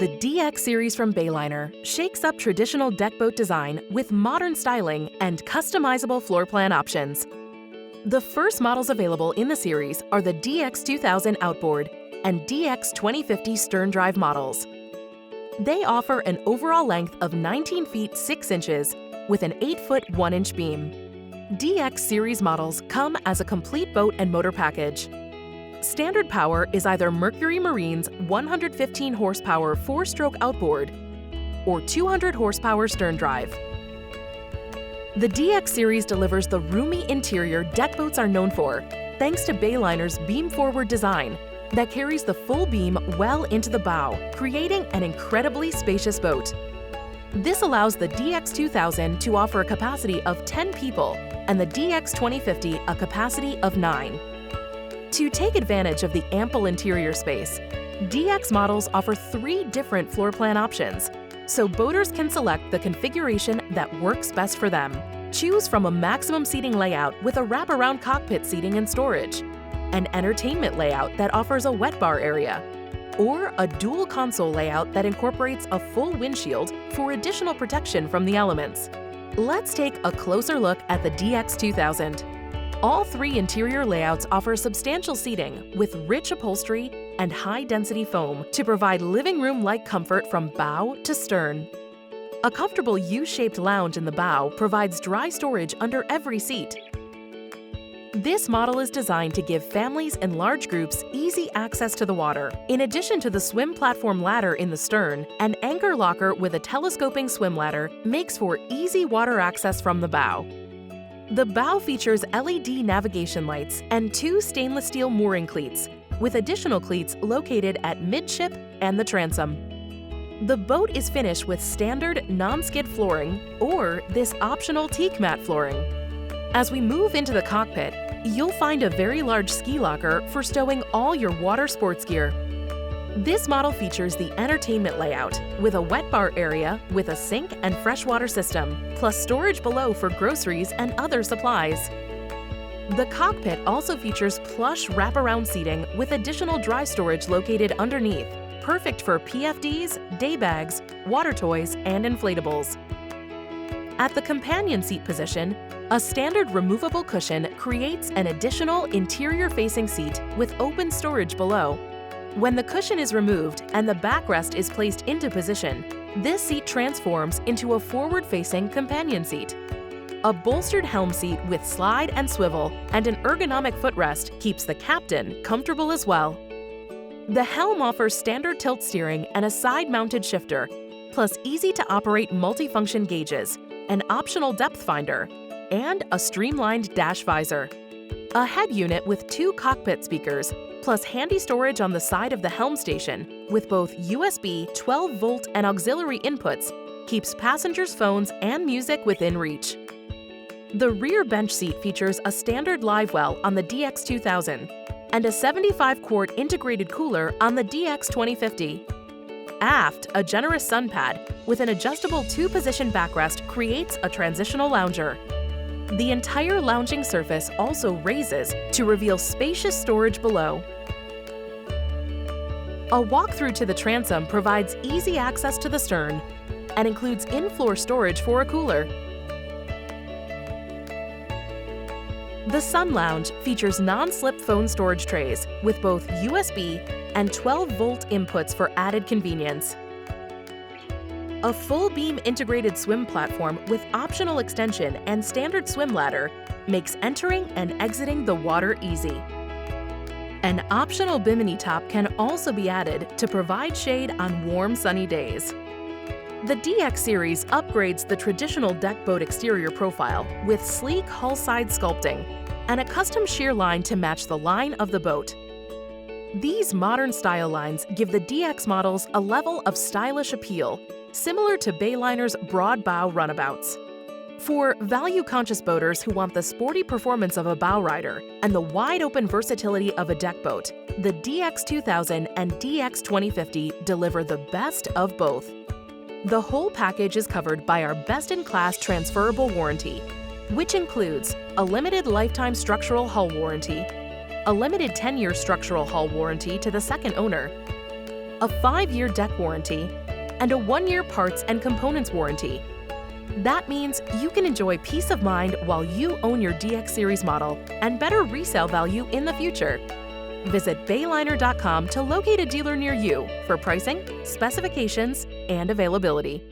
The DX series from Bayliner shakes up traditional deck boat design with modern styling and customizable floor plan options. The first models available in the series are the DX 2000 Outboard and DX 2050 stern drive models. They offer an overall length of 19 feet 6 inches with an 8 foot 1 inch beam. DX series models come as a complete boat and motor package. Standard power is either Mercury Marine's 115 horsepower 4-stroke outboard or 200 horsepower stern drive. The DX series delivers the roomy interior deck boats are known for, thanks to Bayliner's beam-forward design that carries the full beam well into the bow, creating an incredibly spacious boat. This allows the DX 2000 to offer a capacity of 10 people and the DX 2050 a capacity of 9. To take advantage of the ample interior space, DX models offer 3 different floor plan options, so boaters can select the configuration that works best for them. Choose from a maximum seating layout with a wraparound cockpit seating and storage, an entertainment layout that offers a wet bar area, or a dual console layout that incorporates a full windshield for additional protection from the elements. Let's take a closer look at the DX 2000. All 3 interior layouts offer substantial seating with rich upholstery and high-density foam to provide living room-like comfort from bow to stern. A comfortable U-shaped lounge in the bow provides dry storage under every seat. This model is designed to give families and large groups easy access to the water. In addition to the swim platform ladder in the stern, an anchor locker with a telescoping swim ladder makes for easy water access from the bow. The bow features LED navigation lights and 2 stainless steel mooring cleats, with additional cleats located at midship and the transom. The boat is finished with standard non-skid flooring or this optional teak mat flooring. As we move into the cockpit, you'll find a very large ski locker for stowing all your water sports gear. This model features the entertainment layout with a wet bar area with a sink and freshwater system, plus storage below for groceries and other supplies. The cockpit also features plush wraparound seating with additional dry storage located underneath, perfect for PFDs, day bags, water toys, and inflatables. At the companion seat position, a standard removable cushion creates an additional interior-facing seat with open storage below. When the cushion is removed and the backrest is placed into position, this seat transforms into a forward-facing companion seat. A bolstered helm seat with slide and swivel and an ergonomic footrest keeps the captain comfortable as well. The helm offers standard tilt steering and a side-mounted shifter, plus easy-to-operate multifunction gauges, an optional depth finder, and a streamlined dash visor. A head unit with 2 cockpit speakers, plus handy storage on the side of the helm station with both USB 12-volt and auxiliary inputs keeps passengers' phones and music within reach. The rear bench seat features a standard live well on the DX 2000 and a 75-quart integrated cooler on the DX 2050. Aft, a generous sun pad with an adjustable 2-position backrest creates a transitional lounger. The entire lounging surface also raises to reveal spacious storage below. A walkthrough to the transom provides easy access to the stern and includes in-floor storage for a cooler. The Sun Lounge features non-slip phone storage trays with both USB and 12-volt inputs for added convenience. A full-beam integrated swim platform with optional extension and standard swim ladder makes entering and exiting the water easy. An optional bimini top can also be added to provide shade on warm, sunny days. The DX series upgrades the traditional deck boat exterior profile with sleek hull-side sculpting and a custom shear line to match the line of the boat. These modern style lines give the DX models a level of stylish appeal, similar to Bayliner's broad bow runabouts. For value-conscious boaters who want the sporty performance of a bow rider and the wide-open versatility of a deck boat, the DX 2000 and DX 2050 deliver the best of both. The whole package is covered by our best-in-class transferable warranty, which includes a limited lifetime structural hull warranty, a limited 10-year structural hull warranty to the second owner, a 5-year deck warranty, and a 1-year parts and components warranty. That means you can enjoy peace of mind while you own your DX series model and better resale value in the future. Visit Bayliner.com to locate a dealer near you for pricing, specifications, and availability.